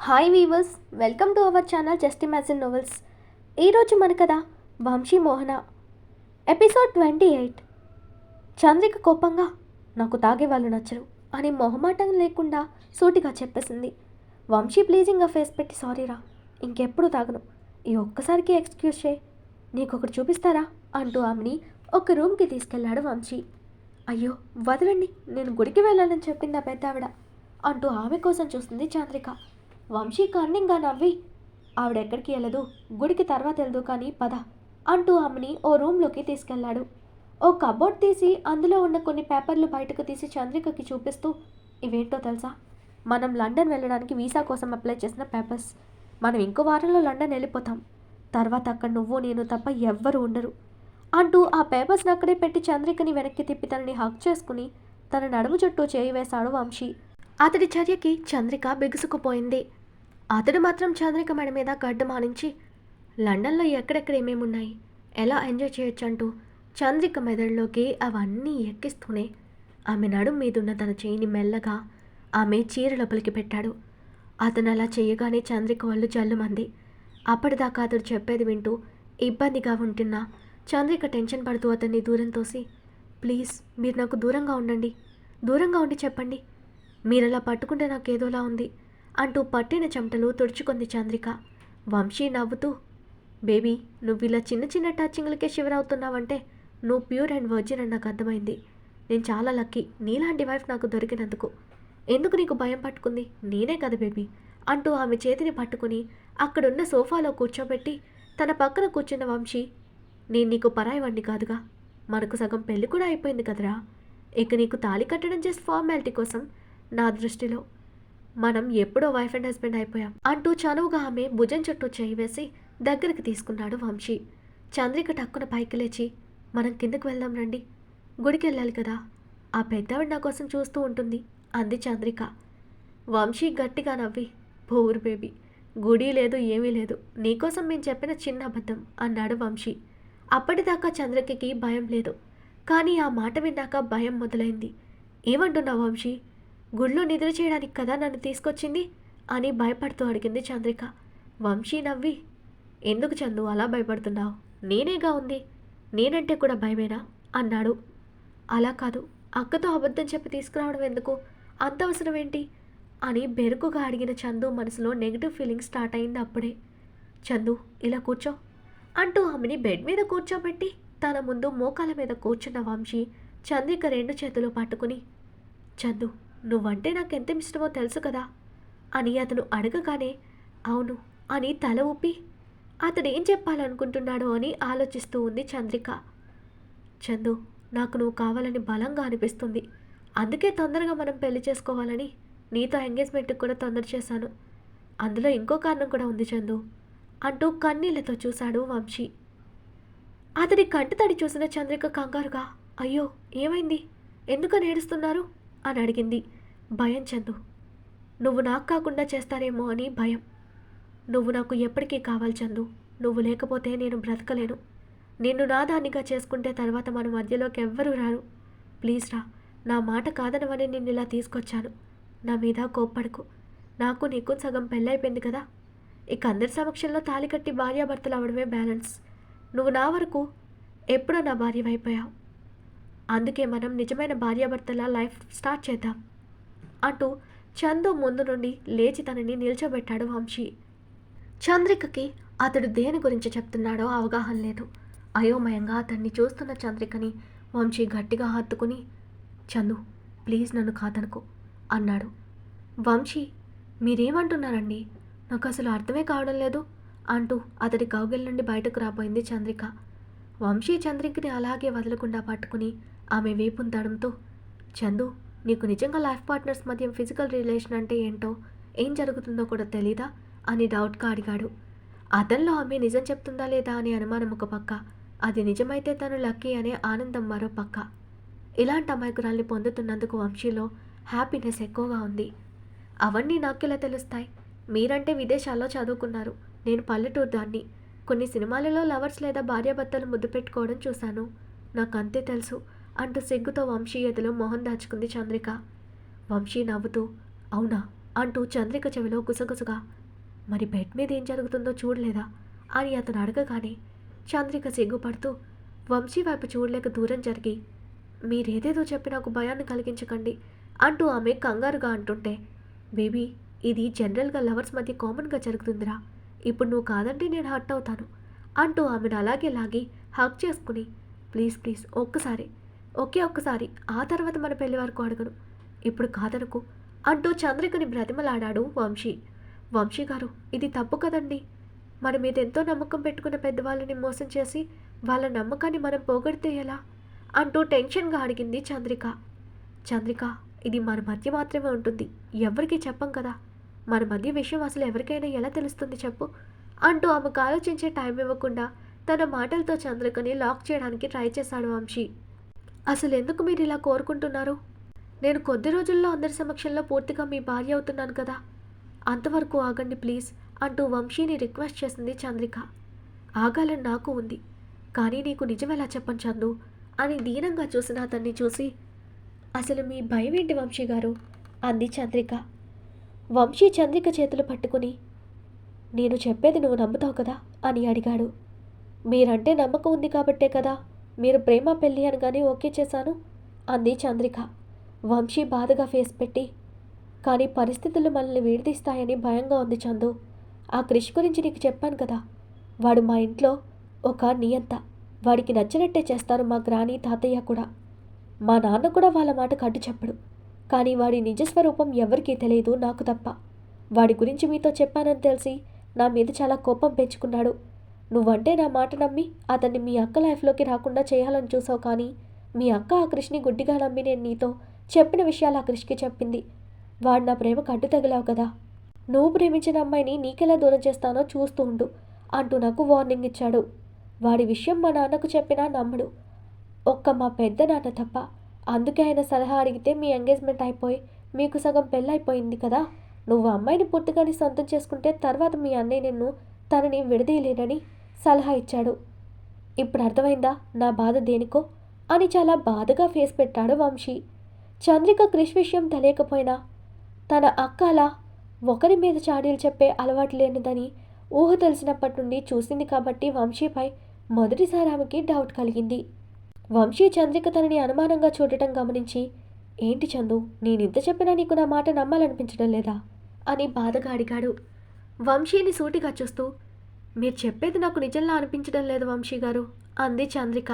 Hi weavers, welcome to our channel just imagine novels. ఈరోజు మన కథ వంశీ మోహన, ఎపిసోడ్ 28. చంద్రిక కోపంగా నాకు తాగే వాళ్ళు నచ్చరు అని మొహమాటం లేకుండా సూటిగా చెప్పేసింది. వంశీ ప్లీజింగ్గా ఫేస్ పెట్టి సారీరా, ఇంకెప్పుడు తాగను, ఈ ఒక్కసారికి ఎక్స్క్యూజ్ చేయి, నీకొకటి చూపిస్తారా అంటూ ఆమెని ఒక రూమ్కి తీసుకెళ్లాడు వంశీ. అయ్యో వదలండి, నేను గుడికి వెళ్ళాలని చెప్పింది ఆ పెద్ద ఆవిడ అంటూ ఆమె కోసం చూస్తుంది చంద్రిక. వంశీ కన్నింగా నవ్వి, ఆవిడెక్కడికి వెళ్ళదు, గుడికి తర్వాత వెళ్దు కానీ పద అంటూ ఆమెని ఓ రూమ్లోకి తీసుకెళ్లాడు. ఓ కబోర్డ్ తీసి అందులో ఉన్న కొన్ని పేపర్లు బయటకు తీసి చంద్రికకి చూపిస్తూ, ఇవేంటో తెలుసా, మనం లండన్ వెళ్ళడానికి వీసా కోసం అప్లై చేసిన పేపర్స్. మనం ఇంకో వారంలో లండన్ వెళ్ళిపోతాం, తర్వాత అక్కడ నువ్వు నేను తప్ప ఎవ్వరూ ఉండరు అంటూ ఆ పేపర్స్ని అక్కడే పెట్టి చంద్రికని వెనక్కి తిప్పి తనని హక్ చేసుకుని తన నడుము చుట్టూ చేయి వేశాడు వంశీ. అతడి చర్యకి చంద్రిక బిగుసుకుపోయింది. అతడు మాత్రం చంద్రిక మెడ మీద గడ్డ మానించి, లండన్లో ఎక్కడెక్కడ ఏమేమున్నాయి, ఎలా ఎంజాయ్ చేయొచ్చంటూ చంద్రిక మెదడులోకి అవన్నీ ఎక్కిస్తూనే ఆమె నడుం మీదున్న తన చేయిని మెల్లగా ఆమె చీర లోపలికి పెట్టాడు. అతను అలా చేయగానే చంద్రిక వాళ్ళు జల్లుమంది. అప్పటిదాకా అతడు చెప్పేది వింటూ ఇబ్బందిగా ఉంటున్నా చంద్రిక టెన్షన్ పడుతూ అతన్ని దూరం తోసి, ప్లీజ్ మీరు నాకు దూరంగా ఉండండి, దూరంగా ఉండి చెప్పండి, మీరలా పట్టుకుంటే నాకేదోలా ఉంది అంటూ పట్టిన చెమటలు తుడుచుకుంది చంద్రిక. వంశీ నవ్వుతూ, బేబీ నువ్వు ఇలా చిన్న చిన్న టచింగ్లకే షివర్ అవుతున్నావంటే నువ్వు ప్యూర్ అండ్ వర్జిన్ అని నాకు అర్థమైంది. నేను చాలా లక్కీ నీలాంటి వైఫ్ నాకు దొరికినందుకు. ఎందుకు నీకు భయం పట్టుకుంది, నేనే కదా బేబీ అంటూ ఆమె చేతిని పట్టుకుని అక్కడున్న సోఫాలో కూర్చోబెట్టి తన పక్కన కూర్చున్న వంశీ, నేను నీకు పరాయివాణ్ణి కాదుగా, మనకు సగం పెళ్ళి కూడా అయిపోయింది కదరా, ఇక నీకు తాళి కట్టడం జస్ట్ ఫార్మాలిటీ కోసం, నా దృష్టిలో మనం ఎప్పుడో వైఫ్ అండ్ హస్బెండ్ అయిపోయాం అంటూ చనువుగా ఆమె భుజం చుట్టూ చేయి వేసి దగ్గరికి తీసుకున్నాడు వంశీ. చంద్రిక టక్కున పైకి లేచి, మనం కిందకు వెళ్దాం రండి, గుడికి వెళ్ళాలి కదా, ఆ పెద్దవాడు నా కోసం చూస్తూ ఉంటుంది అంది చంద్రిక. వంశీ గట్టిగా నవ్వి, పోరు బేబీ, గుడి లేదు ఏమీ లేదు, నీకోసం మేము చెప్పిన చిన్న అబద్ధం అన్నాడు వంశీ. అప్పటిదాకా చంద్రికకి భయం లేదు, కానీ ఆ మాట విన్నాక భయం మొదలైంది. ఏమంటున్నావు వంశీ, గుళ్ళో నిద్ర చేయడానికి కదా నన్ను తీసుకొచ్చింది అని భయపడుతూ అడిగింది చంద్రిక. వంశీ నవ్వి, ఎందుకు చందు అలా భయపడుతున్నావు, నేనేగా ఉంది, నేనంటే కూడా భయమేనా అన్నాడు. అలా కాదు, అక్కతో అబద్ధం చెప్పి తీసుకురావడం ఎందుకు, అంత అవసరం ఏంటి అని బెరుకుగా అడిగిన చందు మనసులో నెగిటివ్ ఫీలింగ్ స్టార్ట్ అయింది అప్పుడే. చందు ఇలా కూర్చో అంటూ ఆమెని బెడ్ మీద కూర్చోబెట్టి తన ముందు మోకాల మీద కూర్చున్న వంశీ చంద్రిక రెండు చేతులు పట్టుకుని, చందు నువ్వంటే నాకెంత ఇష్టమో తెలుసు కదా అని అతను అడగగానే అవును అని తల ఊపి అతడు ఏం చెప్పాలనుకుంటున్నాడో అని ఆలోచిస్తూ ఉంది చంద్రిక. చందు నాకు నువ్వు కావాలని బలంగా అనిపిస్తుంది, అందుకే తొందరగా మనం పెళ్లి చేసుకోవాలని నీతో ఎంగేజ్మెంట్కి కూడా తొందర చేశాను, అందులో ఇంకో కారణం కూడా ఉంది చందు అంటూ కన్నీళ్లతో చూశాడు వంశీ. అతడి కంటి తడి చూసిన చంద్రిక కంగారుగా, అయ్యో ఏమైంది, ఎందుకని ఏడుస్తున్నారు అని అడిగింది. భయం చందు, నువ్వు నాకు కాకుండా చేస్తారేమో అని భయం. నువ్వు నాకు ఎప్పటికీ కావాలి చందు, నువ్వు లేకపోతే నేను బ్రతకలేను, నిన్ను నా దానిగా చేసుకుంటే తర్వాత మన మధ్యలోకి ఎవ్వరూ రారు, ప్లీజ్ రా, నా మాట కాదనవని నిన్ను ఇలా తీసుకొచ్చాను, నా మీద కోప్పడకు, నాకు నీకు సగం పెళ్ళైపోయింది కదా, ఇక అందరి సమక్షంలో తాళి కట్టి భార్యాభర్తలు అవడమే బ్యాలెన్స్, నువ్వు నా వరకు ఎప్పుడో నా భార్యవైపోయావు, అందుకే మనం నిజమైన భార్యాభర్తల లైఫ్ స్టార్ట్ చేద్దాం అంటూ చందు ముందు నుండి లేచి తనని నిల్చోబెట్టాడు వంశీ. చంద్రికకి అతడు దేని గురించి చెప్తున్నాడో అవగాహన లేదు. అయోమయంగా అతన్ని చూస్తున్న చంద్రికని వంశీ గట్టిగా హత్తుకుని, చందు ప్లీజ్ నన్ను కాదనుకో అన్నాడు. వంశీ మీరేమంటున్నారండి, నాకు అసలు అర్థమే కావడం లేదు అంటూ అతడి కౌగిల్ నుండి బయటకు రాబోయింది చంద్రిక. వంశీ చంద్రికని అలాగే వదలకుండా పట్టుకుని ఆమె వీపును తడంతో, చందు నీకు నిజంగా లైఫ్ పార్ట్నర్స్ మధ్య ఫిజికల్ రిలేషన్ అంటే ఏంటో ఏం జరుగుతుందో కూడా తెలీదా అని డౌట్గా అడిగాడు. అతనిలో ఆమె నిజం చెప్తుందా లేదా అని అనుమానం ఒక పక్క, అది నిజమైతే తను లక్కీ అనే ఆనందం మరో పక్క. ఇలాంటి అమాయకురాల్ని పొందుతున్నందుకు వంశీలో హ్యాపీనెస్ ఎక్కువగా ఉంది. అవన్నీ నాకెలా తెలుస్తాయి, మీరంటే విదేశాల్లో చదువుకున్నారు, నేను పల్లెటూరు దాన్ని, కొన్ని సినిమాలలో లవర్స్ లేదా భార్యాభర్తలు ముద్దు పెట్టుకోవడం చూశాను, నాకు అంతే తెలుసు అంటూ సిగ్గుతో వంశీ ఎదులో మొహం దాచుకుంది చంద్రిక. వంశీ నవ్వుతూ, అవునా అంటూ చంద్రిక చెవిలో గుసగుసగా. మరి బెడ్ మీద ఏం జరుగుతుందో చూడలేదా అని అతను అడగగానే చంద్రిక సిగ్గుపడుతూ వంశీ వైపు చూడలేక దూరం జరిగి, మీరేదేదో చెప్పి నాకు భయాన్ని కలిగించకండి అంటూ ఆమె కంగారుగా అంటుంటే, బేబీ ఇది జనరల్గా లవర్స్ మధ్య కామన్గా జరుగుతుందిరా, ఇప్పుడు నువ్వు కాదంటే నేను హర్ట్ అవుతాను అంటూ ఆమెను అలాగే లాగి హక్ చేసుకుని, ప్లీజ్ ప్లీజ్ ఒక్కసారి ఆ తర్వాత మన పెళ్లి వరకు అడగను, ఇప్పుడు కాదనుకు అంటూ చంద్రికని బ్రతిమలాడాడు వంశీ. వంశీ గారు ఇది తప్పు కదండి, మన మీద ఎంతో నమ్మకం పెట్టుకున్న పెద్దవాళ్ళని మోసం చేసి వాళ్ళ నమ్మకాన్ని మనం పోగొడితే ఎలా అంటూ టెన్షన్గా అడిగింది చంద్రిక. చంద్రిక ఇది మన మధ్య మాత్రమే ఉంటుంది, ఎవరికీ చెప్పం కదా, మన మధ్య విషయం అసలు ఎవరికైనా ఎలా తెలుస్తుంది చెప్పు అంటూ ఆమెకు ఆలోచించే టైం ఇవ్వకుండా తన మాటలతో చంద్రికని లాక్ చేయడానికి ట్రై చేశాడు వంశీ. అసలు ఎందుకు మీరు ఇలా కోరుకుంటున్నారు? నేను కొద్ది రోజుల్లో అందరి సమక్షంలో పూర్తిగా మీ భార్య అవుతున్నాను కదా, అంతవరకు ఆగండి ప్లీజ్ అంటూ వంశీని రిక్వెస్ట్ చేసింది చంద్రిక. ఆగాలని నాకు ఉంది, కానీ నీకు నిజమేలా చెప్పను చందు అని దీనంగా చూసిన అతన్ని చూసి, అసలు మీ భయం ఏంటి వంశీ గారు అంది చంద్రిక. వంశీ చంద్రిక చేతులు పట్టుకుని, నేను చెప్పేది నువ్వు నమ్ముతావు కదా అని అడిగాడు. మీరంటే నమ్మకం ఉంది కాబట్టే కదా మీరు ప్రేమ పెళ్ళి అనగానే ఓకే చేశాను అంది చంద్రిక. వంశీ బాధగా ఫేస్ పెట్టి, కానీ పరిస్థితులు మనల్ని విడదీస్తాయని భయంగా ఉంది చందు. ఆ క్రిష్ గురించి నీకు చెప్పాను కదా, వాడు మా ఇంట్లో ఒక నియంత, వాడికి నచ్చినట్టే చేస్తారు మా గ్రాని తాతయ్య కూడా. మా నాన్న కూడా వాళ్ళ మాట కట్టు చెప్పడు, కానీ వాడి నిజస్వరూపం ఎవరికీ తెలియదు నాకు తప్ప. వాడి గురించి మీతో చెప్పానని తెలిసి నా మీద చాలా కోపం పెంచుకున్నాడు. నువ్వంటే నా మాట నమ్మి అతన్ని మీ అక్క లైఫ్లోకి రాకుండా చేయాలని చూసావు, కానీ మీ అక్క ఆ క్రిష్ని గుడ్డిగా నమ్మి నేను నీతో చెప్పిన విషయాలు ఆ క్రిష్కి చెప్పింది. వాడు నా ప్రేమకు అడ్డు తగిలావు కదా, నువ్వు ప్రేమించిన అమ్మాయిని నీకెలా దూరం చేస్తానో చూస్తూ ఉండు అంటూ నాకు వార్నింగ్ ఇచ్చాడు. వాడి విషయం మా నాన్నకు చెప్పినా నమ్మడు, ఒక్క మా పెద్ద నాన్న తప్ప. అందుకే ఆయన సలహా అడిగితే మీ ఎంగేజ్మెంట్ అయిపోయి మీకు సగం పెళ్ళైపోయింది కదా, నువ్వు అమ్మాయిని పూర్తిగాని సొంతం చేసుకుంటే తర్వాత మీ అన్నయ్య నిన్ను తనని విడదీయలేనని సలహా ఇచ్చాడు. ఇప్పుడు అర్థమైందా నా బాధ దేనికో అని చాలా బాధగా ఫేస్ పెట్టాడు వంశీ. చంద్రిక క్రిష్ విషయం తెలియకపోయినా తన అక్క అలా ఒకరి మీద చాడీలు చెప్పే అలవాటు లేనిదని ఊహ తెలిసినప్పటి నుండి చూసింది కాబట్టి వంశీపై మొదటిసారి ఆమెకి డౌట్ కలిగింది. వంశీ చంద్రిక తనని అనుమానంగా చూడటం గమనించి, ఏంటి చందు, నేనింత చెప్పినా నీకు నా మాట నమ్మాలనిపించడం లేదా అని బాధగా అడిగాడు. వంశీని సూటిగా చూస్తూ, మీరు చెప్పేది నాకు నిజంలా అనిపించడం లేదు వంశీ గారు అంది చంద్రిక.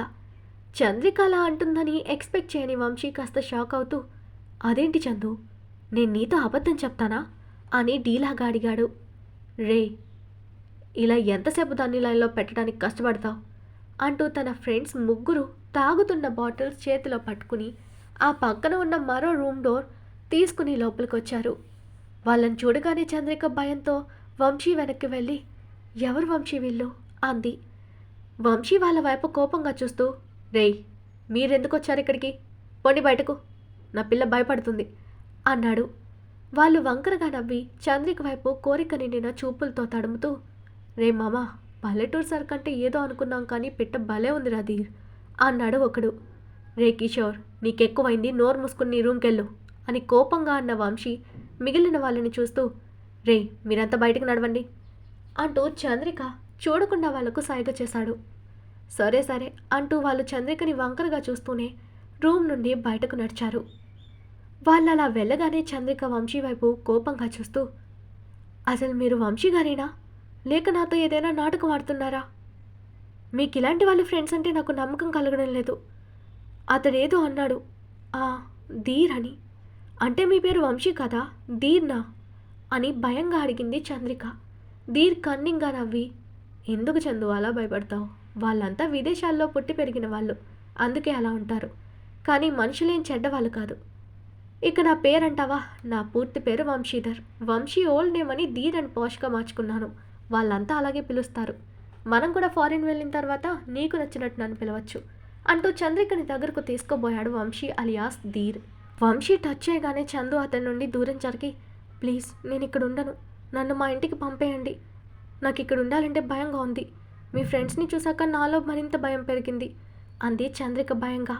చంద్రిక అలా అంటుందని ఎక్స్పెక్ట్ చేయని వంశీ కాస్త షాక్ అవుతూ, అదేంటి చందు, నేను నీతో అబద్ధం చెప్తానా అని డీలాగా అడిగాడు. రే, ఇలా ఎంతసేపు దాన్ని లైన్లో పెట్టడానికి కష్టపడతావు అంటూ తన ఫ్రెండ్స్ ముగ్గురు తాగుతున్న బాటిల్స్ చేతిలో పట్టుకుని ఆ పక్కన ఉన్న మరో రూమ్ డోర్ తీసుకుని లోపలికొచ్చారు. వాళ్ళని చూడగానే చంద్రిక భయంతో వంశీ వెనక్కి వెళ్ళి, ఎవరు వంశీ వీళ్ళు అంది. వంశీ వాళ్ళ వైపు కోపంగా చూస్తూ, రేయ్ మీరెందుకు వచ్చారు ఇక్కడికి, పొండి బయటకు, నా పిల్ల భయపడుతుంది అన్నాడు. వాళ్ళు వంకరగా నవ్వి చంద్రిక వైపు కోరిక నిండిన చూపులతో తడుముతూ, రే మామా, పల్లెటూరు సరికంటే ఏదో అనుకున్నాం కానీ పిట్ట భలే ఉంది రాధీర్ అన్నాడు ఒకడు. రే కిషోర్, నీకెక్కువైంది, నోరు మూసుకుని నీ రూమ్కెళ్ళు అని కోపంగా అన్న వంశీ మిగిలిన వాళ్ళని చూస్తూ, రే మీరంతా బయటకు నడవండి అంటూ చంద్రిక చూడకుండా వాళ్లకు సైగ చేశాడు. సరే సరే అంటూ వాళ్ళు చంద్రికని వంకరగా చూస్తూనే రూమ్ నుండి బయటకు నడిచారు. వాళ్ళు అలా వెళ్ళగానే చంద్రిక వంశీ వైపు కోపంగా చూస్తూ, అసలు మీరు వంశీ గారేనా, లేక నాతో ఏదైనా నాటకం ఆడుతున్నారా? మీకు ఇలాంటి వాళ్ళ ఫ్రెండ్స్ అంటే నాకు నమ్మకం కలగడం లేదు. అతడేదో అన్నాడు, ధీర్ అని, అంటే మీ పేరు వంశీ కదా, ధీర్నా అని భయంగా అడిగింది చంద్రిక. ధీర్ కన్నింగా నవ్వి, ఎందుకు చందు అలా భయపడతావు, వాళ్ళంతా విదేశాల్లో పుట్టి పెరిగిన వాళ్ళు, అందుకే అలా ఉంటారు, కానీ మనుషులేం చెడ్డవాళ్ళు కాదు. ఇక నా పేరంటావా, నా పూర్తి పేరు వంశీధర్, వంశీ ఓల్డ్ నేమ్ అని ధీర్ అని పాష్గా మార్చుకున్నాను, వాళ్ళంతా అలాగే పిలుస్తారు. మనం కూడా ఫారిన్ వెళ్ళిన తర్వాత నీకు నచ్చినట్టు నన్ను పిలవచ్చు అంటూ చంద్రికని దగ్గరకు తీసుకోబోయాడు వంశీ అలియాస్ ధీర్. వంశీ టచ్ చేయగానే చందు అతని నుండి దూరం జరిగి, ప్లీజ్ నేను ఇక్కడ ఉండను, నన్ను మా ఇంటికి పంపేయండి, నాకు ఇక్కడ ఉండాలంటే భయంగా ఉంది, మీ ఫ్రెండ్స్ని చూశాక నాలో మరింత భయం పెరిగింది అంది చంద్రిక భయంగా.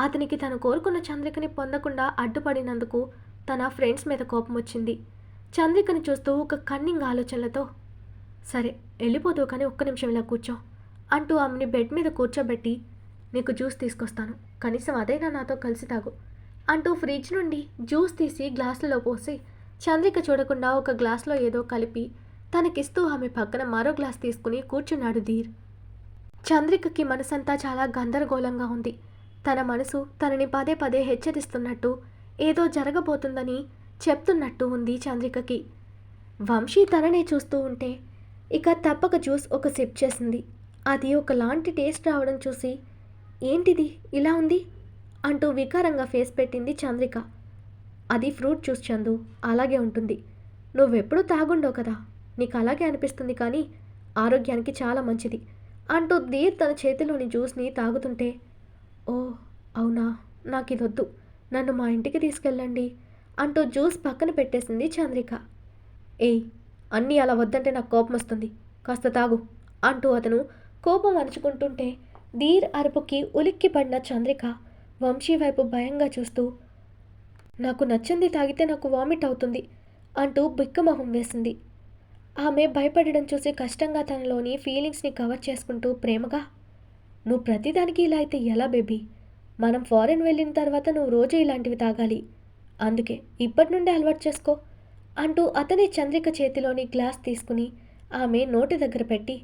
అతనికి తను కోరుకున్న చంద్రికని పొందకుండా అడ్డుపడినందుకు తన ఫ్రెండ్స్ మీద కోపం వచ్చింది. చంద్రికని చూస్తూ ఒక కన్నింగ్ ఆలోచనలతో, సరే వెళ్ళిపోదు కానీ ఒక్క నిమిషం ఇలా కూర్చో అంటూ ఆమెని బెడ్ మీద కూర్చోబెట్టి, నీకు జ్యూస్ తీసుకొస్తాను, కనీసం అదైనా నాతో కలిసి తాగు అంటూ ఫ్రిడ్జ్ నుండి జ్యూస్ తీసి గ్లాసులో పోసి చంద్రిక చూడకుండా ఒక గ్లాస్లో ఏదో కలిపి తనకిస్తూ ఆమె పక్కన మరో గ్లాస్ తీసుకుని కూర్చున్నాడు ధీర్. చంద్రికకి మనసంతా చాలా గందరగోళంగా ఉంది. తన మనసు తనని పదే పదే హెచ్చరిస్తున్నట్టు, ఏదో జరగబోతుందని చెప్తున్నట్టు ఉంది చంద్రికకి. వంశీ తననే చూస్తూ ఉంటే ఇక తప్పక జ్యూస్ ఒక సిప్ చేసింది. అది ఒకలాంటి టేస్ట్ రావడం చూసి, ఏంటిది ఇలా ఉంది అంటూ వికారంగా ఫేస్ పెట్టింది చంద్రిక. అది ఫ్రూట్ జ్యూస్ చందు, అలాగే ఉంటుంది. నువ్వెప్పుడూ తాగుండవు కదా, నీకు అలాగే అనిపిస్తుంది కానీ ఆరోగ్యానికి చాలా మంచిది అంటూ ధీర్ తన చేతిలోని జ్యూస్ని తాగుతుంటే, ఓ అవునా, నాకు ఇదొద్దు, నన్ను మా ఇంటికి తీసుకెళ్ళండి అంటూ జ్యూస్ పక్కన పెట్టేసింది చంద్రిక. ఏయ్, అన్నీ అలా వద్దంటే నాకు కోపం వస్తుంది, కాస్త తాగు అంటూ అతను కోపం అణచుకుంటుంటే ధీర్ అరుపుకి ఉలిక్కి పడిన చంద్రిక వంశీ వైపు భయంగా చూస్తూ, నాకు నచ్చింది తాగితే నాకు వామిట్ అవుతుంది అంటూ బిక్కమొహం వేసింది. ఆమె భయపడడం చూసి కష్టంగా తనలోని ఫీలింగ్స్ని కవర్ చేసుకుంటూ ప్రేమగా, నువ్వు ప్రతిదానికి ఇలా అయితే ఎలా బేబీ, మనం ఫారెన్ వెళ్ళిన తర్వాత నువ్వు రోజు ఇలాంటివి తాగాలి, అందుకే ఇప్పటి నుండి అలవాటు చేసుకో అంటూ అతనే చంద్రిక చేతిలోని గ్లాస్ తీసుకుని ఆమె నోటి దగ్గర పెట్టి,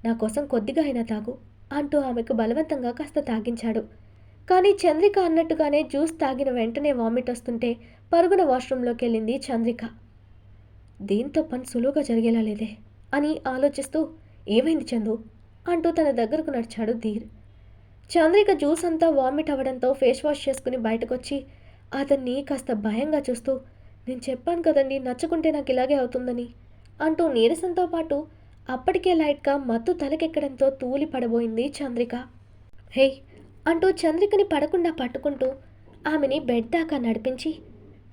నా కోసం కొద్దిగా అయినా తాగు అంటూ ఆమెకు బలవంతంగా కాస్త తాగించాడు. కానీ చంద్రిక అన్నట్టుగానే జ్యూస్ తాగిన వెంటనే వామిట్ వస్తుంటే పరుగున వాష్రూంలోకి వెళ్ళింది చంద్రిక. దీంతో పని సులువుగా జరిగేలా లేదే అని ఆలోచిస్తూ, ఏమైంది చందు అంటూ తన దగ్గరకు నడిచాడు ధీర్. చంద్రిక జ్యూస్ అంతా వామిట్ అవ్వడంతో ఫేస్ వాష్ చేసుకుని బయటకొచ్చి అతన్ని కాస్త భయంగా చూస్తూ, నేను చెప్పాను కదండి నచ్చుకుంటే నాకు ఇలాగే అవుతుందని అంటూ నీరసంతో పాటు అప్పటికే లైట్గా మత్తు తలకెక్కడంతో తూలి పడబోయింది చంద్రిక. హే అంటూ చంద్రికని పడకుండా పట్టుకుంటూ ఆమెని బెడ్ దాకా నడిపించి,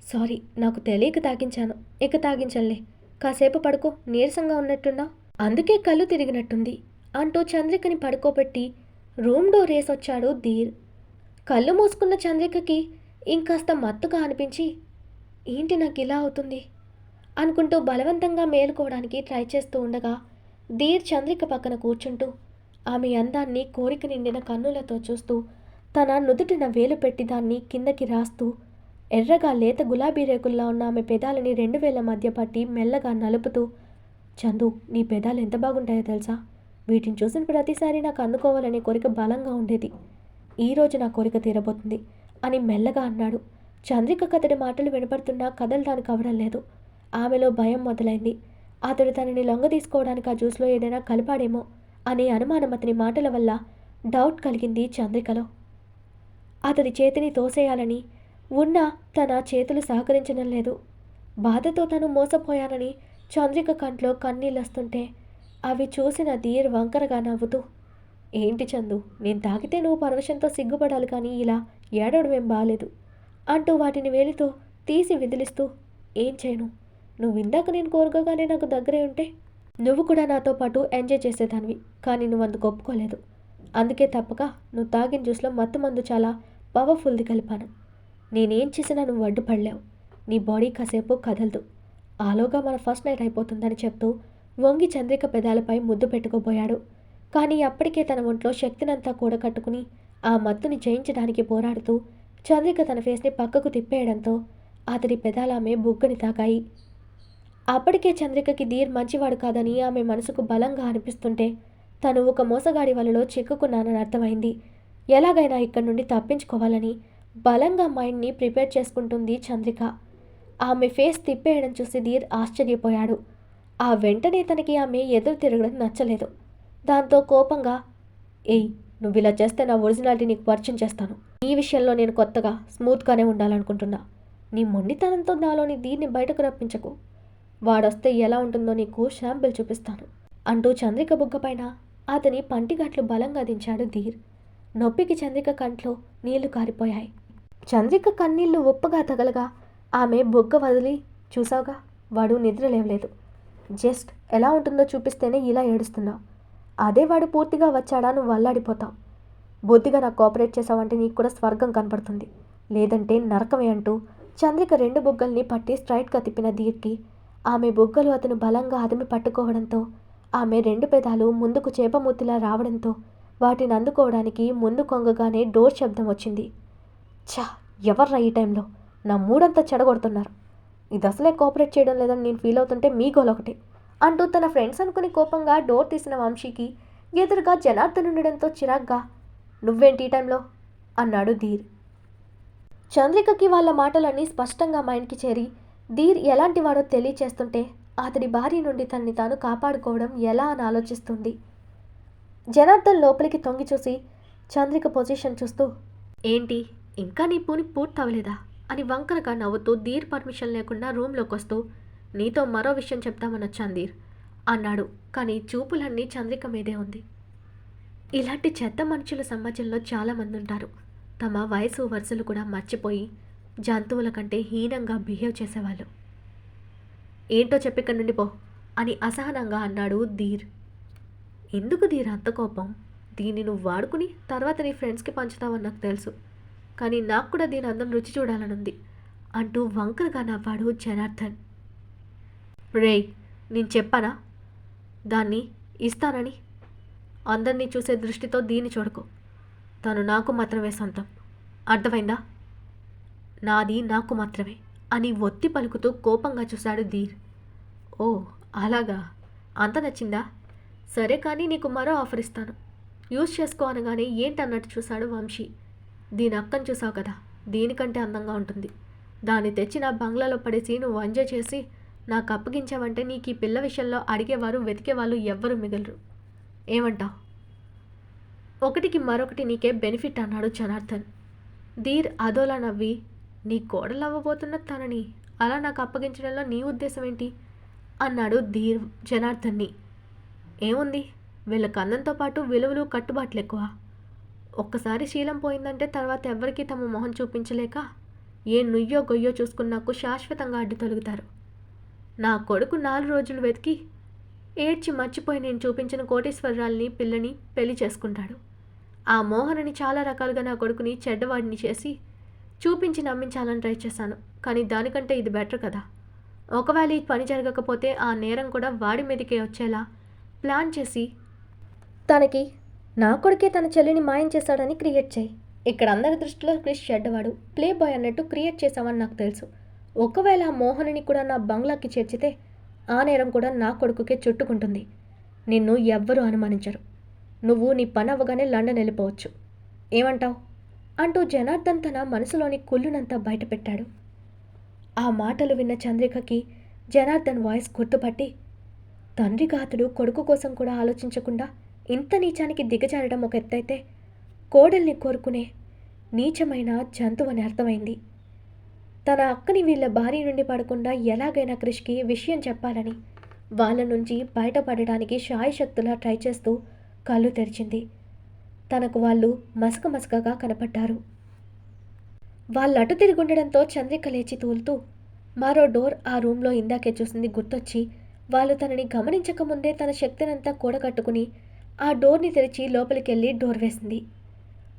సారీ నాకు తెలియక తాగించాను, ఇక తాగించంలే, కాసేపు పడుకో, నీరసంగా ఉన్నట్టున్నా, అందుకే కళ్ళు తిరిగినట్టుంది అంటూ చంద్రికని పడుకోబెట్టి రూమ్ డోర్ వేసొచ్చాడు ధీర్. కళ్ళు మూసుకున్న చంద్రికకి ఇంకాస్త మత్తుగా అనిపించి, ఏంటి నాకు ఇలా అవుతుంది అనుకుంటూ బలవంతంగా మేలుకోవడానికి ట్రై చేస్తూ ఉండగా ధీర్ చంద్రిక పక్కన కూర్చుంటూ ఆమె అందాన్ని కోరిక నిండిన కన్నులతో చూస్తూ తన నుదుటిన వేలు పెట్టి దాన్ని కిందకి రాస్తూ ఎర్రగా లేత గులాబీ రేకుల్లా ఉన్న ఆమె పెదాలని 2 వేళ్ల మధ్య పట్టి మెల్లగా నలుపుతూ, చందు నీ పెదాలు ఎంత బాగుంటాయో తెలుసా, వీటిని చూసిన ప్రతిసారి నాకు అందుకోవాలనే కోరిక బలంగా ఉండేది, ఈరోజు నా కోరిక తీరబోతుంది అని మెల్లగా అన్నాడు. చంద్రిక అతడి మాటలు వినపడుతున్నా కదలడానికి అవడం లేదు. ఆమెలో భయం మొదలైంది. అతడు తనని లొంగ తీసుకోవడానికి ఆ జ్యూస్లో ఏదైనా కలిపాడేమో అనే అనుమానం అతని మాటల వల్ల డౌట్ కలిగింది చంద్రికలో. అతడి చేతిని తోసేయాలని ఉన్నా తన చేతులు సహకరించడం లేదు. బాధతో తను మోసపోయానని చంద్రిక కంట్లో కన్నీళ్ళొస్తుంటే అవి చూసిన ధీర్ వంకరగా నవ్వుతూ, ఏంటి చందు, నేను తాగితే నువ్వు పరవశంతో సిగ్గుపడాలి కానీ ఇలా ఏడవడమేం బాలేదు అంటూ వాటిని వేలితో తీసి విదిలిస్తూ, ఏం చేయను, నువ్వు ఇందాక నేను కోరుకోగానే నాకు దగ్గరే ఉంటే నువ్వు కూడా నాతో పాటు ఎంజాయ్ చేసేదానివి, కానీ నువ్వు అందుకు ఒప్పుకోలేదు, అందుకే తప్పక నువ్వు తాగిన జ్యూస్లో మత్తు మందు చాలా పవర్ఫుల్ది కలిపాను, నేనేం చేసినా నువ్వు అడ్డుపడలేవు, నీ బాడీ కాసేపు కదలదు, ఆలోగా మన ఫస్ట్ నైట్ అయిపోతుందని చెప్తూ వంగి చంద్రిక పెదాలపై ముద్దు పెట్టుకోబోయాడు. కానీ అప్పటికే తన ఒంట్లో శక్తినంతా కూడకట్టుకుని ఆ మత్తుని జయించడానికి పోరాడుతూ చంద్రిక తన ఫేస్ని పక్కకు తిప్పేయడంతో అతడి పెదాలామె బుగ్గని తాకాయి. అప్పటికే చంద్రికకి ధీర్ మంచివాడు కాదని ఆమె మనసుకు బలంగా అనిపిస్తుంటే తను ఒక మోసగాడి వలలో చిక్కుకున్నానని అర్థమైంది. ఎలాగైనా ఇక్కడి నుండి తప్పించుకోవాలని బలంగా మైండ్ని ప్రిపేర్ చేసుకుంటుంది చంద్రిక. ఆమె ఫేస్ తిప్పేయడం చూసి ధీర్ ఆశ్చర్యపోయాడు. ఆ వెంటనే తనకి ఆమె ఎదురు తిరగడం నచ్చలేదు. దాంతో కోపంగా, ఏయ్, నువ్వు ఇలా చేస్తే నా ఒరిజినాలిటీ నీకు పరిచయం చేస్తాను, ఈ విషయంలో నేను కొత్తగా స్మూత్గానే ఉండాలనుకుంటున్నా, నీ మొండితనంతో నాలోని ధీర్ని బయటకు రప్పించకు, వాడొస్తే ఎలా ఉంటుందో నీకు శాంపిల్ చూపిస్తాను అంటూ చంద్రిక బుగ్గపైన అతని పంటిగట్లు బలంగా దించాడు ధీర్. నొప్పికి చంద్రిక కంట్లో నీళ్లు కారిపోయాయి. చంద్రిక కన్నీళ్లు ఉప్పగా తగలగా ఆమె బుగ్గ వదిలి, చూసావుగా, వాడు నిద్ర లేవలేదు, జస్ట్ ఎలా ఉంటుందో చూపిస్తేనే ఇలా ఏడుస్తున్నావు, అదే వాడు పూర్తిగా వచ్చాడా నువ్వు అల్లాడిపోతావు, బుద్ధిగా నాకు కోఆపరేట్ చేసావంటే నీకు కూడా స్వర్గం కనపడుతుంది, లేదంటే నరకమే అంటూ చంద్రిక 2 బుగ్గల్ని పట్టి స్ట్రైట్గా తిప్పిన ధీర్కి ఆమె బుగ్గలు అతను బలంగా అదిమి పట్టుకోవడంతో ఆమె 2 పెదాలు ముందుకు చేపమూతిలా రావడంతో వాటిని అందుకోవడానికి ముందు కొంగగానే డోర్ శబ్దం వచ్చింది. ఛా, ఎవర్రా ఈ టైంలో నా మూడంతా చెడగొడుతున్నారు. ఇది అసలే కోఆపరేట్ చేయడం లేదని నేను ఫీల్ అవుతుంటే మీ గోల్ ఒకటి అంటూ తన ఫ్రెండ్స్ అనుకుని కోపంగా డోర్ తీసిన వంశీకి ఎదురుగా జనార్దన్ ఉండడంతో చిరాగ్గా నువ్వేంటి ఈ టైంలో అన్నాడు ధీర్. చంద్రికకి వాళ్ళ మాటలన్నీ స్పష్టంగా మైండ్కి చేరి ధీర్ ఎలాంటి వాడో తెలియచేస్తుంటే అతడి భార్య నుండి తనని తాను కాపాడుకోవడం ఎలా అని ఆలోచిస్తుంది. జనార్దన్ లోపలికి తొంగి చూసి చంద్రిక పొజిషన్ చూస్తూ ఏంటి ఇంకా నీ పూని పూర్తవలేదా అని వంకరగా నవ్వుతూ ధీర్ పర్మిషన్ లేకుండా రూమ్లోకి వస్తూ నీతో మరో విషయం చెప్తామని వచ్చాను ధీర్ అన్నాడు. కానీ చూపులన్నీ చంద్రిక మీదే ఉంది. ఇలాంటి చెత్త మనుషుల సమాజంలో చాలామంది ఉంటారు. తమ వయసు వరుసలు కూడా మర్చిపోయి జంతువుల కంటే హీనంగా బిహేవ్ చేసేవాళ్ళు. ఏంటో చెప్పిక్కడి నుండి పో అని అసహనంగా అన్నాడు ధీర్. ఎందుకు ధీర్ అంత కోపం? దీన్ని నువ్వు వాడుకుని తర్వాత నీ ఫ్రెండ్స్కి పంచుతావని నాకు తెలుసు, కానీ నాకు కూడా దీని అందం రుచి చూడాలనుంది అంటూ వంకరగా నవ్వాడు జనార్దన్. రేయ్, నేను చెప్పానా దాన్ని ఇస్తానని? అందరినీ చూసే దృష్టితో దీన్ని చూడకు. తను నాకు మాత్రమే సొంతం, అర్థమైందా? నాది నాకు మాత్రమే అని ఒత్తి పలుకుతూ కోపంగా చూశాడు ధీర్. ఓ అలాగా, అంత నచ్చిందా? సరే కానీ నీకు మరో ఆఫర్ ఇస్తాను, యూజ్ చేసుకో అనగానే ఏంటన్నట్టు చూశాడు వంశీ. దీని అక్కని చూసావు కదా, దీనికంటే అందంగా ఉంటుంది. దాన్ని తెచ్చి నా బంగ్లాలో పడేసి నువ్వు ఎంజాయ్ చేసి నాకు అప్పగించావంటే నీకు ఈ పిల్ల విషయంలో అడిగేవారు వెతికేవాళ్ళు ఎవ్వరూ మిగలరు. ఏమంటావు? ఒకటికి మరొకటి నీకే బెనిఫిట్ అన్నాడు జనార్దన్. ధీర్ అదోలా నవ్వి నీ కోడలు అవ్వబోతున్న తనని అలా నాకు అప్పగించడంలో నీ ఉద్దేశం ఏంటి అన్నాడు ధీర్ జనార్దన్ని. ఏముంది, వీళ్ళకి అందంతో పాటు విలువలు కట్టుబాట్లు ఎక్కువ. ఒక్కసారి శీలం పోయిందంటే తర్వాత ఎవ్వరికీ తమ మొహం చూపించలేక ఏ నుయ్యో గొయ్యో చూసుకున్నాకు శాశ్వతంగా అడ్డు తొలుగుతారు. నా కొడుకు 4 రోజులు వెతికి ఏడ్చి మర్చిపోయి నేను చూపించిన కోటీశ్వరరాల్ని పిల్లని పెళ్లి చేసుకుంటాడు. ఆ మోహనని చాలా రకాలుగా నా కొడుకుని చెడ్డవాడిని చేసి చూపించి నమ్మించాలని ట్రై చేశాను, కానీ దానికంటే ఇది బెటర్ కదా. ఒకవేళ ఈ పని జరగకపోతే ఆ నేరం కూడా వాడి మీదకే వచ్చేలా ప్లాన్ చేసి తనకి నా కొడుకే తన చెల్లిని మాయం చేశాడని క్రియేట్ చేయి. ఇక్కడ అందరి దృష్టిలో క్రిష్ చెడ్డవాడు, ప్లే బాయ్ అన్నట్టు క్రియేట్ చేశామని నాకు తెలుసు. ఒకవేళ ఆ మోహనని కూడా నా బంగ్లాకి చేర్చితే ఆ నేరం కూడా నా కొడుకుకే చుట్టుకుంటుంది. నిన్ను ఎవ్వరూ అనుమానించరు. నువ్వు నీ పని అవ్వగానే లండన్ వెళ్ళిపోవచ్చు. ఏమంటావు అంటూ జనార్దన్ తన మనసులోని కుళ్ళునంతా బయటపెట్టాడు. ఆ మాటలు విన్న చంద్రికకి జనార్దన్ వాయిస్ గుర్తుపట్టి తండ్రిగా అతడు కొడుకు కోసం కూడా ఆలోచించకుండా ఇంత నీచానికి దిగజారడం ఒక ఎత్తైతే కోడల్ని కోరుకునే నీచమైన జంతువు అని అర్థమైంది. తన అక్కని వీళ్ళ భార్య నుండి పడకుండా ఎలాగైనా క్రిష్కి విషయం చెప్పాలని వాళ్ళ నుంచి బయటపడడానికి శాయశక్తులా ట్రై చేస్తూ కళ్ళు తెరిచింది. తనకు వాళ్ళు మసకగా కనపడ్డారు. వాళ్ళు అటు తిరుగుండడంతో చంద్రిక లేచి తూలుతూ మరో డోర్ ఆ రూమ్లో ఇందాకే చూసింది గుర్తొచ్చి వాళ్ళు తనని గమనించకముందే తన శక్తినంతా కూడగట్టుకుని ఆ డోర్ని తెరిచి లోపలికెళ్ళి డోర్ వేసింది.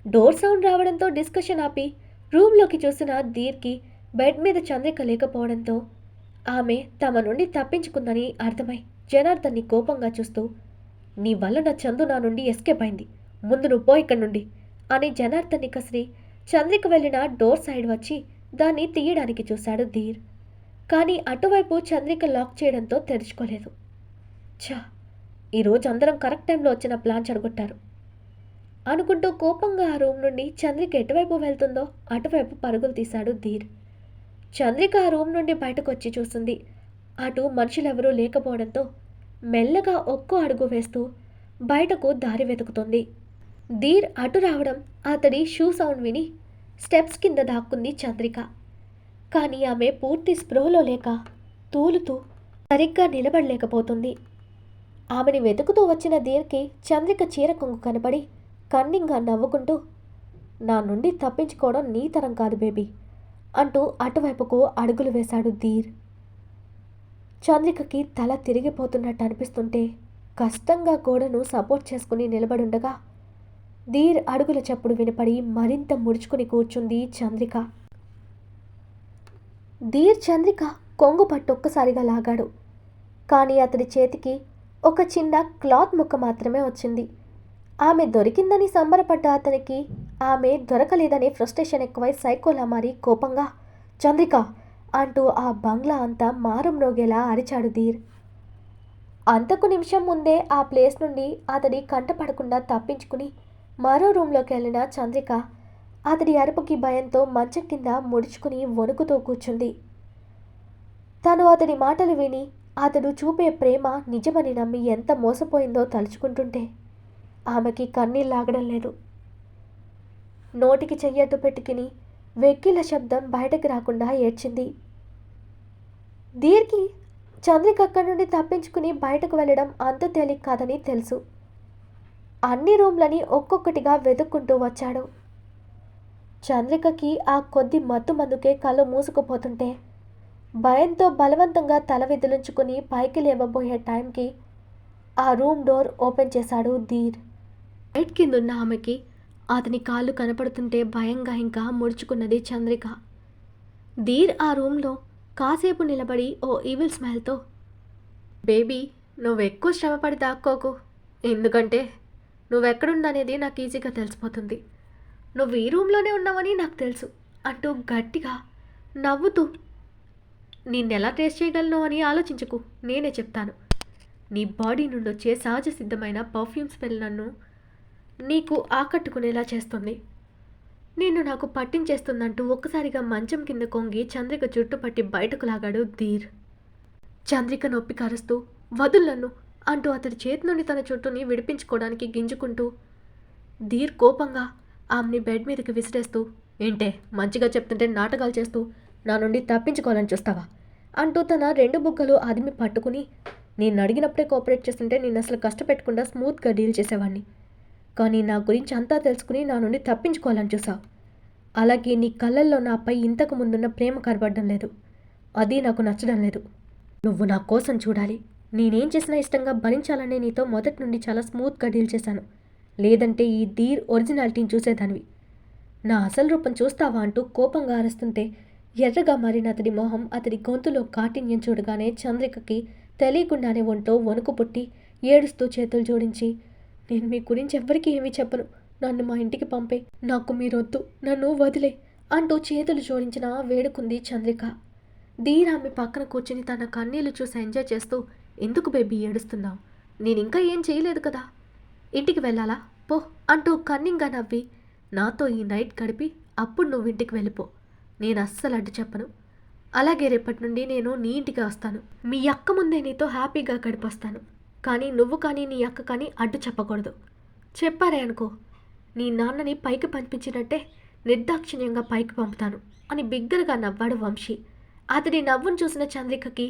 డోర్ సౌండ్ రావడంతో డిస్కషన్ ఆపి రూమ్లోకి చూసిన ధీర్కి బెడ్ మీద చంద్రిక లేకపోవడంతో ఆమె తమ నుండి తప్పించుకుందని అర్థమై జనార్దన్ని కోపంగా చూస్తూ నీ వల్ల నా చందు నా నుండి ఎస్కేప్ అయింది, ముందు నువ్వు పో ఇక్కడి నుండి అని జనార్దన్ని కసిరి చంద్రిక వెళ్ళిన డోర్ సైడ్ వచ్చి దాన్ని తీయడానికి చూశాడు ధీర్. కానీ అటువైపు చంద్రిక లాక్ చేయడంతో తెరుచుకోలేదు. ఛా, ఈరోజు అందరం కరెక్ట్ టైంలో వచ్చిన ప్లాన్ చెడగొట్టారు అనుకుంటూ కోపంగా ఆ రూమ్ నుండి చంద్రిక ఎటువైపు వెళ్తుందో అటువైపు పరుగులు తీశాడు ధీర్. చంద్రిక ఆ రూమ్ నుండి బయటకు వచ్చి చూస్తుంది. అటు మనుషులెవరూ లేకపోవడంతో మెల్లగా ఒక్కో అడుగు వేస్తూ బయటకు దారి వెతుకుతుంది. ధీర్ అటు రావడం అతడి షూ సౌండ్ విని స్టెప్స్ కింద దాక్కుంది చంద్రిక. కానీ ఆమె పూర్తి స్పృహలో లేక తూలుతూ సరిగ్గా నిలబడలేకపోతుంది. ఆమెని వెతుకుతూ వచ్చిన ధీర్కి చంద్రిక చీర కొంగు కనపడి కన్నింగా నవ్వుకుంటూ నా నుండి తప్పించుకోవడం నీ తరం కాదు బేబీ అంటూ అటువైపుకు అడుగులు వేశాడు ధీర్. చంద్రికకి తల తిరిగిపోతున్నట్టు అనిపిస్తుంటే కష్టంగా గోడను సపోర్ట్ చేసుకుని నిలబడుండగా ధీర్ అడుగుల చప్పుడు వినపడి మరింత ముడుచుకుని కూర్చుంది చంద్రిక. ధీర్ చంద్రిక కొంగు పట్టు ఒక్కసారిగా లాగాడు. కానీ అతడి చేతికి ఒక చిన్న క్లాత్ ముక్క మాత్రమే వచ్చింది. ఆమె దొరికిందని సంబరపడ్డ అతనికి ఆమె దొరకలేదని ఫ్రస్ట్రేషన్ ఎక్కువై సైకోలా మారి కోపంగా చంద్రిక అంటూ ఆ బంగ్లా అంతా మారం మ్రోగేలా అరిచాడు ధీర్. అంతకు నిమిషం ముందే ఆ ప్లేస్ నుండి అతడి కంటపడకుండా తప్పించుకుని మరో రూంలోకి వెళ్ళిన చంద్రిక అతడి అరుపుకి భయంతో మంచం కింద ముడుచుకుని వణుకుతూ కూర్చుంది. తను అతడి మాటలు విని అతడు చూపే ప్రేమ నిజమని నమ్మి ఎంత మోసపోయిందో తలుచుకుంటుంటే ఆమెకి కన్నీళ్ళాగడం లేదు. నోటికి చెయ్యట్టు పెట్టుకుని వెక్కిళ్ళ శబ్దం బయటకు రాకుండా ఏడ్చింది. ధీర్కి చంద్రిక అక్కడి నుండి తప్పించుకుని బయటకు వెళ్ళడం అంత తేలిక కాదని తెలుసు. అన్ని రూమ్లని ఒక్కొక్కటిగా వెతుక్కుంటూ వచ్చాడు. చంద్రికకి ఆ కొద్ది మత్తు మందుకే కళ్ళు మూసుకుపోతుంటే భయంతో బలవంతంగా తల విదిలించుకుని పైకి లేవబోయే టైంకి ఆ రూమ్ డోర్ ఓపెన్ చేశాడు ధీర్. బయట కిందున్న ఆమెకి అతని కాళ్ళు కనపడుతుంటే భయంగా ఇంకా ముడుచుకున్నది చంద్రిక. ధీర్ ఆ రూమ్లో కాసేపు నిలబడి ఓ ఈవిల్ స్మైల్తో, బేబీ నువ్వు ఎక్కువ శ్రమపడి దాక్కోకు, ఎందుకంటే నువ్వెక్కడుందనేది నాకు ఈజీగా తెలిసిపోతుంది. నువ్వు ఈ రూమ్లోనే ఉన్నావని నాకు తెలుసు అంటూ గట్టిగా నవ్వుతూ, నిన్నెలా ట్రేస్ చేయగలను అని ఆలోచించకు, నేనే చెప్తాను. నీ బాడీ నుండి వచ్చే సహజ సిద్ధమైన పర్ఫ్యూమ్ స్మెల్ నన్ను నీకు ఆకట్టుకునేలా చేస్తుంది, నిన్ను నాకు పట్టించేస్తుందంటూ ఒక్కసారిగా మంచం కింద కొంగి చంద్రిక చుట్టుపట్టి బయటకు లాగాడు ధీర్. చంద్రిక నొప్పి కరుస్తూ వదులు నన్ను అంటూ అతడి చేతి నుండి తన చుట్టూని విడిపించుకోవడానికి గింజుకుంటూ ధీర్ కోపంగా ఆమెని బెడ్ మీదకి విసిరేస్తూ, ఏంటే మంచిగా చెప్తుంటే నాటకాలు చేస్తూ నా నుండి తప్పించుకోవాలని చూస్తావా అంటూ తన 2 బుగ్గలు అదిమి పట్టుకుని, నేను అడిగినప్పుడే కోఆపరేట్ చేస్తుంటే నేను అసలు కష్టపెట్టకుండా స్మూత్గా డీల్ చేసేవాడిని, కానీ నా గురించి అంతా తెలుసుకుని నా నుండి తప్పించుకోవాలని చూసావు. అలాగే నీ కళ్ళల్లో నాపై ఇంతకు ముందున్న ప్రేమ కనబడడం లేదు, అది నాకు నచ్చడం లేదు. నువ్వు నా కోసం చూడాలి, నేనేం చేసినా ఇష్టంగా భరించాలనే నీతో మొదటి నుండి చాలా స్మూత్గా డీల్ చేశాను, లేదంటే ఈ ధీర్ ఒరిజినాలిటీని చూసేదానివి. నా అసలు రూపం చూస్తావా అంటూ కోపంగా అరుస్తుంటే ఎర్రగా మారిన అతడి మొహం, అతడి గొంతులో కాఠిన్యం చూడగానే చంద్రికకి తెలియకుండానే ఒంట్లో వణుకు పుట్టి ఏడుస్తూ చేతులు జోడించి, నేను మీ గురించి ఎవ్వరికీ ఏమీ చెప్పను, నన్ను మా ఇంటికి పంపే, నాకు మీరొద్దు, నన్ను వదిలే అంటూ చేతులు జోడించిన వేడుకుంది చంద్రిక. ధీర్ ఆమె పక్కన కూర్చుని తన కన్నీళ్లు చూసి ఎంజాయ్ చేస్తూ, ఎందుకు బేబీ ఏడుస్తున్నావు, నేనింకా ఏం చేయలేదు కదా, ఇంటికి వెళ్ళాలా పో అంటూ కన్నింగా నవ్వి, నాతో ఈ నైట్ గడిపి అప్పుడు నువ్వు ఇంటికి వెళ్ళిపో, నేను అస్సలు అడ్డు చెప్పను. అలాగే రేపటి నుండి నేను నీ ఇంటికి వస్తాను, మీ అక్క ముందే నీతో హ్యాపీగా గడిపొస్తాను, కానీ నువ్వు కానీ నీ అక్క కానీ అడ్డు చెప్పకూడదు. చెప్పారే అనుకో, నీ నాన్నని పైకి పంపించినట్టే నిర్దాక్షిణ్యంగా పైకి పంపుతాను అని బిగ్గరగా నవ్వాడు వంశీ. అతడి నవ్వును చూసిన చంద్రికకి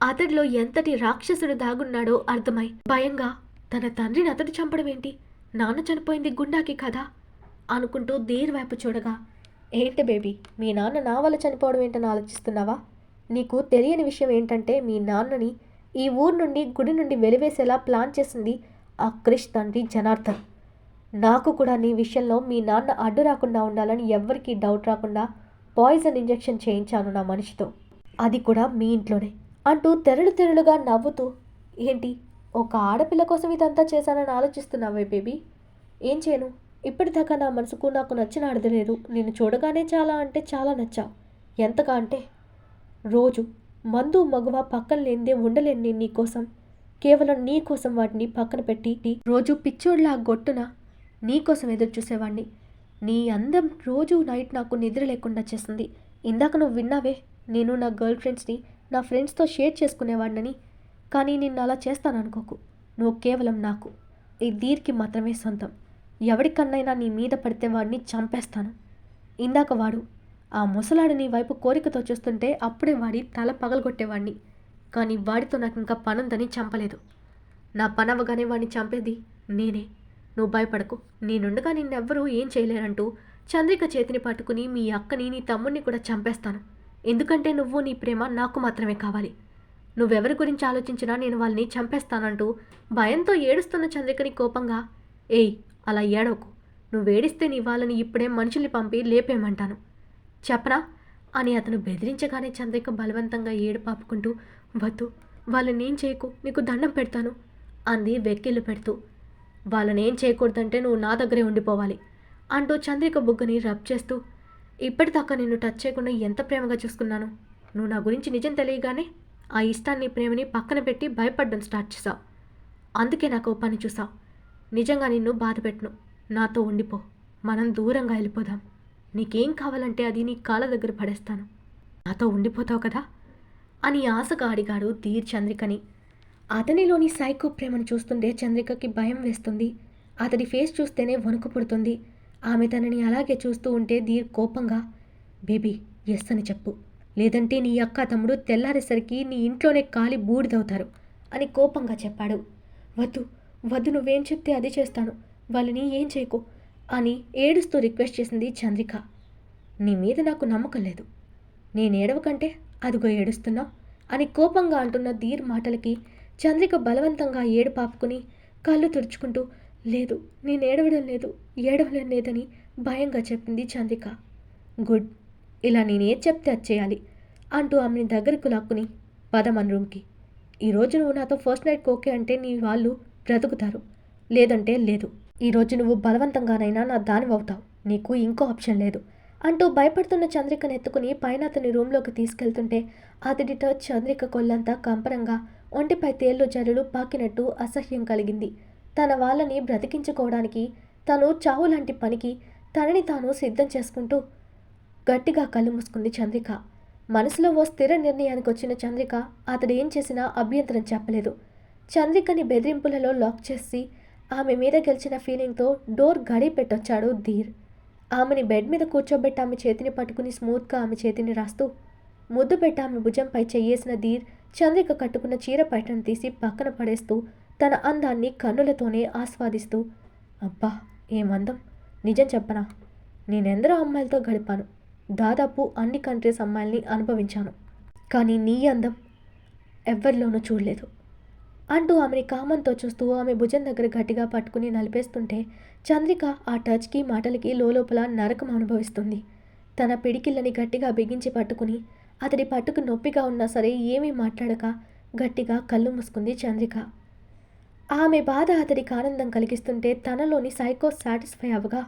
అతడిలో ఎంతటి రాక్షసుడు దాగున్నాడో అర్థమై భయంగా, తన తండ్రిని అతడు చంపడం ఏంటి, నాన్న చనిపోయింది గుండాకి కదా అనుకుంటూ ధీర్ వైపు చూడగా, ఏంటి బేబీ మీ నాన్న నా వల్ల చనిపోవడం ఏంటని ఆలోచిస్తున్నావా, నీకు తెలియని విషయం ఏంటంటే మీ నాన్నని ఈ ఊరు నుండి గుడి నుండి వెలివేసేలా ప్లాన్ చేసింది ఆ క్రిష్ తండ్రి జనార్దన్. నాకు కూడా నీ విషయంలో మీ నాన్న అడ్డు రాకుండా ఉండాలని ఎవ్వరికీ డౌట్ రాకుండా పాయిజన్ ఇంజెక్షన్ చేయించాను నా మనిషితో, అది కూడా మీ ఇంట్లోనే అంటూ తెరలుగా నవ్వుతూ, ఏంటి ఒక ఆడపిల్ల కోసం ఇదంతా చేశానని ఆలోచిస్తున్నావే బేబీ, ఏం చేయను, ఇప్పటిదాకా నా మనసుకు నాకు నచ్చిన ఆడది లేదు, నేను చూడగానే చాలా అంటే చాలా నచ్చావు, ఎంతగా అంటే రోజు మందు మగువ పక్కన లేనిదే ఉండలేని నీకోసం, కేవలం నీకోసం వాటిని పక్కన పెట్టి రోజు పిచ్చోడ్లా గొట్టున నీకోసం ఎదురు చూసేవాడిని. నీ అందం రోజు నైట్ నాకు నిద్ర లేకుండా చేస్తుంది. ఇందాక నువ్వు విన్నావే, నేను నా గర్ల్ ఫ్రెండ్స్ని నా ఫ్రెండ్స్తో షేర్ చేసుకునేవాడినని, కానీ నిన్ను అలా చేస్తాననుకోకు, నువ్వు కేవలం నాకు, ఈ ధీర్కి మాత్రమే సొంతం, ఎవరికన్నైనా నీ మీద పడితే వాడిని చంపేస్తాను. ఇందాక వాడు ఆ ముసలాడు నీ వైపు కోరికతో చూస్తుంటే అప్పుడే వాడి తల పగలగొట్టేవాడిని, కానీ వాడితో నాకు ఇంకా పనుందని చంపలేదు. నా పనవగానే వాడిని చంపేది నేనే, నువ్వు భయపడకు, నేనుండగా నిన్నెవ్వరూ ఏం చేయలేరంటూ చంద్రిక చేతిని పట్టుకుని మీ అక్కని నీ తమ్ముడిని కూడా చంపేస్తాను, ఎందుకంటే నువ్వు నీ ప్రేమ నాకు మాత్రమే కావాలి, నువ్వెవరి గురించి ఆలోచించినా నేను వాళ్ళని చంపేస్తానంటూ భయంతో ఏడుస్తున్న చంద్రికని కోపంగా, ఏయ్ అలా ఏడవకు, నువ్వేడిస్తే నీ వాళ్ళని ఇప్పుడే మనుషుల్ని పంపి లేపేయమంటాను, చెప్పనా అని అతను బెదిరించగానే చంద్రిక బలవంతంగా ఏడుపాపుకుంటూ, వద్దు, వాళ్ళనేం చేయకు, నీకు దండం పెడతాను అంది వెక్కిళ్ళు పెడుతూ. వాళ్ళనేం చేయకూడదంటే నువ్వు నా దగ్గరే ఉండిపోవాలి అంటూ చంద్రిక బుగ్గని రబ్ చేస్తూ, ఇప్పటిదాకా నిన్ను టచ్ చేయకుండా ఎంత ప్రేమగా చూసుకున్నాను. నువ్వు నా గురించి నిజం తెలియగానే ఆ ఇష్టాన్ని, ప్రేమని పక్కన పెట్టి భయపడడం స్టార్ట్ చేశావు. అందుకే నాకు ఓ పని చూసావు. నిజంగా నిన్ను బాధ పెట్టను. నాతో ఉండిపో. మనం దూరంగా వెళ్ళిపోదాం. నీకేం కావాలంటే అది నీ కాళ్ళ దగ్గర పడేస్తాను. నాతో ఉండిపోతావు కదా అని ఆశగా అడిగాడు ధీర్ చంద్రికని. అతనిలోని సైకో ప్రేమను చూస్తుంటే చంద్రికకి భయం వేస్తుంది. అతడి ఫేస్ చూస్తేనే వణుకు పుడుతుంది. ఆమె తనని అలాగే చూస్తూ ఉంటే ధీర్ కోపంగా, బేబీ ఎస్ అని చెప్పు, లేదంటే నీ అక్క తమ్ముడు తెల్లారేసరికి నీ ఇంట్లోనే కాలి బూడిదవుతారు అని కోపంగా చెప్పాడు. వద్దు వద్దు, నువ్వేం చెప్తే అది చేస్తాను, వాళ్ళని ఏం చేయకు అని ఏడుస్తూ రిక్వెస్ట్ చేసింది చంద్రిక. నీ మీద నాకు నమ్మకం లేదు. నేనేడవకంటే అదిగో ఏడుస్తున్నావు అని కోపంగా అంటున్న ధీర్ మాటలకి చంద్రిక బలవంతంగా ఏడు పాపుకుని కళ్ళు తుడుచుకుంటూ, లేదు, నేను ఏడవడం లేదని భయంగా చెప్పింది చంద్రిక. గుడ్, ఇలా నేనేది చెప్తే అది చేయాలి అంటూ ఆమెని దగ్గరకు లాక్కుని, పద మన రూమ్కి. ఈరోజు నువ్వు నాతో ఫస్ట్ నైట్కి ఓకే అంటే నీ వాళ్ళు బ్రతుకుతారు, లేదంటే లేదు. ఈరోజు నువ్వు బలవంతంగానైనా నా దానివవుతావు, నీకు ఇంకో ఆప్షన్ లేదు అంటూ భయపడుతున్న చంద్రికను ఎత్తుకుని పైన అతని రూమ్లోకి తీసుకెళ్తుంటే అతడి టచ్ చంద్రిక కొల్లంతా కంపరంగా, ఒంటిపై తేళ్లు జల్లులు పాకినట్టు అసహ్యం కలిగింది. తన వాళ్ళని బ్రతికించుకోవడానికి తను చావు లాంటి పనికి తనని తాను సిద్ధం చేసుకుంటూ గట్టిగా కళ్ళు మూసుకుంది చంద్రిక. మనసులో ఓ స్థిర నిర్ణయానికి వచ్చిన చంద్రిక అతడు ఏం చేసినా అభ్యంతరం చెప్పలేదు. చంద్రికని బెదిరింపులలో లాక్ చేసి ఆమె మీద గెలిచిన ఫీలింగ్తో డోర్ గడి పెట్టొచ్చాడు ధీర్. ఆమెని బెడ్ మీద కూర్చోబెట్టి ఆమె చేతిని పట్టుకుని స్మూత్గా ఆమె చేతిని రాస్తూ ముద్దు పెట్టి ఆమె భుజంపై చెయ్యేసిన ధీర్ చంద్రిక కట్టుకున్న చీర పైటను తీసి పక్కన పడేస్తూ తన అందాన్ని కన్నులతోనే ఆస్వాదిస్తూ, అబ్బా ఏమందం, నిజం చెప్పనా, నేనెందరో అమ్మాయిలతో గడిపాను, దాదాపు అన్ని కంట్రీస్ అమ్మాయిల్ని అనుభవించాను, కానీ నీ అందం ఎవ్వరిలోనూ చూడలేదు అంటూ ఆమెని కామంతో చూస్తూ ఆమె భుజం దగ్గర గట్టిగా పట్టుకుని నలిపేస్తుంటే చంద్రిక ఆ టచ్కి మాటలకి లోపల నరకం అనుభవిస్తుంది. తన పిడికిళ్ళని గట్టిగా బిగించి పట్టుకుని అతడి పట్టుకు నొప్పిగా ఉన్నా సరే ఏమీ మాట్లాడక గట్టిగా కళ్ళు మూసుకుంది చంద్రిక. ఆమె బాధ అతడికి ఆనందం కలిగిస్తుంటే తనలోని సైకో సాటిస్ఫై అవ్వగా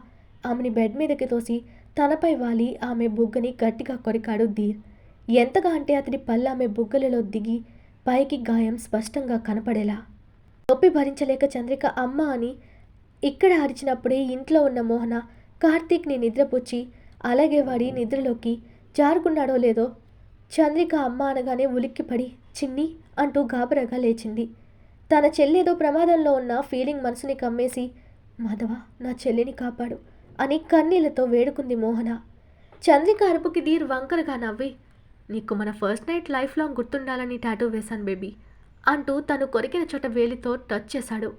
ఆమెని బెడ్ మీదకి తోసి తనపై వాలి ఆమె బుగ్గని గట్టిగా కొరికాడు ధీర్. ఎంతగా అంటే అతడి పళ్ళు ఆమె బుగ్గలలో దిగి పైకి గాయం స్పష్టంగా కనపడేలా. నొప్పి భరించలేక చంద్రిక అమ్మ అని ఇక్కడ అరిచినప్పుడే ఇంట్లో ఉన్న మోహన కార్తీక్ని నిద్రపుచ్చి అలాగే వాడి నిద్రలోకి జారుకున్నాడో లేదో చంద్రిక అమ్మ అనగానే ఉలిక్కిపడి చిన్ని అంటూ గాబరాగా లేచింది. తన చెల్లేదో ప్రమాదంలో ఉన్న ఫీలింగ్ మనసుని కమ్మేసి, మాధవ నా చెల్లిని కాపాడు అని కన్నీళ్లతో వేడుకుంది మోహన. చంద్రిక అరుపుకి ధీర్ వంకరగా నవ్వి, నీకు మన ఫస్ట్ నైట్ లైఫ్ లాంగ్ గుర్తుండాలని టాటూ వేశాను బేబీ అంటూ తను కొరికిన చోట వేలితో టచ్ చేశాడు.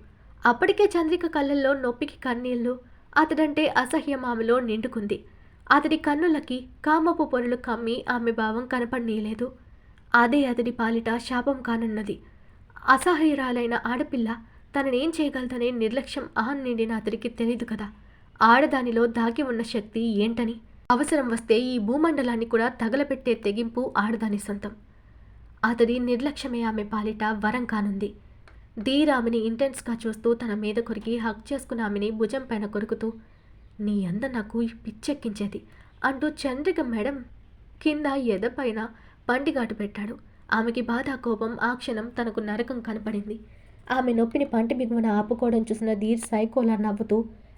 అప్పటికే చంద్రిక కళ్ళల్లో నొప్పికి కన్నీళ్లు, అతడంటే అసహ్యం ఆమెలో నిండుకుంది. అతడి కన్నులకి కామపు పొరలు కమ్మి ఆమె భావం కనపడనీయలేదు. అదే అతడి పాలిట శాపం కానున్నది. అసహ్యురాలైన ఆడపిల్ల తననేం చేయగలదనే నిర్లక్ష్యం అహం నిండిన అతడికి తెలీదు కదా, ఆడదానిలో దాగి ఉన్న శక్తి ఏంటని. అవసరం వస్తే ఈ భూమండలాన్ని కూడా తగలపెట్టే తెగింపు ఆడదాని సొంతం. అతడి నిర్లక్ష్యమే ఆమె పాలిట వరం కానుంది. ధీర్ ఆమెని ఇంటెన్స్గా చూస్తూ తన మీద కొరికి హక్ చేసుకున్న ఆమెని భుజం పైన కొరుకుతూ, నీ అంద నాకు పిచ్చెక్కించేది అంటూ చంద్రిక మేడం కింద ఎదపైన పంటిగాటు పెట్టాడు. ఆమెకి బాధ కోపం ఆ క్షణం తనకు నరకం కనపడింది. ఆమె నొప్పిని పంటి బిగువన ఆపుకోవడం చూసిన ధీర్ సైకోలా నవ్వుతూ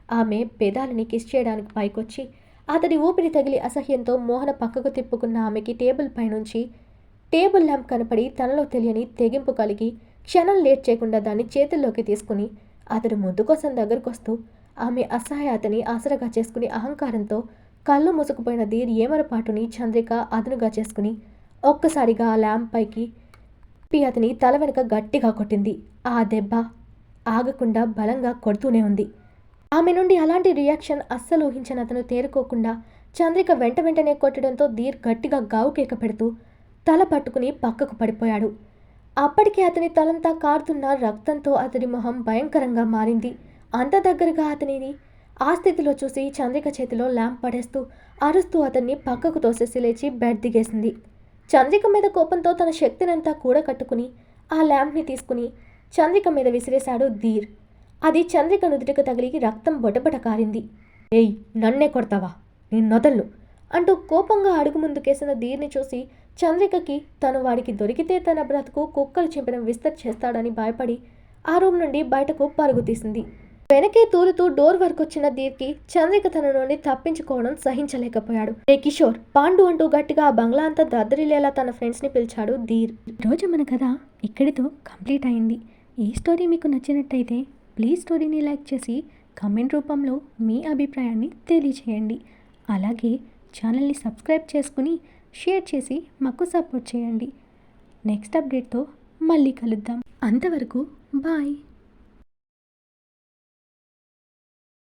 ఆమె పెదాలని కిస్ చేయడానికి పైకొచ్చి అతడి ఊపిరి తగిలి అసహ్యంతో మోహన పక్కకు తిప్పుకున్న ఆమెకి టేబుల్ పైనుంచి టేబుల్ ల్యాంప్ కనపడి తనలో తెలియని తెగింపు కలిగి క్షణం లేట్ చేయకుండా దాన్ని చేతుల్లోకి తీసుకుని అతడు ముద్దు కోసం దగ్గరకొస్తూ ఆమె అసహాయతని ఆసరగా చేసుకుని అహంకారంతో కళ్ళు మూసుకుపోయిన ధీర్ ఏమరపాటుని చంద్రిక అదునుగా చేసుకుని ఒక్కసారిగా ఆ ల్యాంప్ పైకి అతని తల వెనుక గట్టిగా కొట్టింది. ఆ దెబ్బ ఆగకుండా బలంగా కొడుతూనే ఉంది. ఆమె నుండి అలాంటి రియాక్షన్ అస్సలు ఊహించని అతను తేరుకోకుండా చంద్రిక వెంటనే కొట్టడంతో ధీర్ గట్టిగా గావు కేక పెడుతూ తల పట్టుకుని పక్కకు పడిపోయాడు. అప్పటికే అతని తలంతా కారుతున్న రక్తంతో అతడి మొహం భయంకరంగా మారింది. అంత దగ్గరగా అతనిని ఆ స్థితిలో చూసి చంద్రిక చేతిలో ల్యాంప్ పడేస్తూ అరుస్తూ అతన్ని పక్కకు తోసేసి లేచి బెడ్ దిగేసింది. చంద్రిక మీద కోపంతో తన శక్తినంతా కూడకట్టుకుని ఆ ల్యాంప్ని తీసుకుని చంద్రిక మీద విసిరేశాడు ధీర్. అది చంద్రిక నుదుటికి తగిలి రక్తం బొటబొట కారింది. ఏయ్, నన్నే కొడతావా? నిన్నొదలను అంటూ కోపంగా అడుగు ముందుకేసిన ధీర్ని చూసి చంద్రికకి తను వాడికి దొరికితే తన బ్రతుకు కుక్కలు చింపిన విస్తర్ చేస్తాడని భయపడి ఆ రూమ్ నుండి బయటకు పరుగు తీసింది. వెనకే తూలుతూ డోర్ వరకు వచ్చిన ధీర్కి చంద్రిక తన నుండి తప్పించుకోవడం సహించలేకపోయాడు. రే కిషోర్, పాండు అంటూ గట్టిగా ఆ బంగ్లా అంతా దద్దరిల్లేలా తన ఫ్రెండ్స్ని పిలిచాడు ధీర్. రోజు మన కథ ఇక్కడితో కంప్లీట్ అయింది. ఈ స్టోరీ మీకు నచ్చినట్టయితే ప్లీజ్ స్టోరీని లైక్ చేసి కామెంట్ రూపంలో మీ అభిప్రాయాన్ని తెలియచేయండి. అలాగే ఛానల్ని సబ్స్క్రైబ్ చేసుకుని షేర్ చేసి మాకు సపోర్ట్ చేయండి. నెక్స్ట్ అప్డేట్తో మళ్ళీ కలుద్దాం. అంతవరకు బాయ్.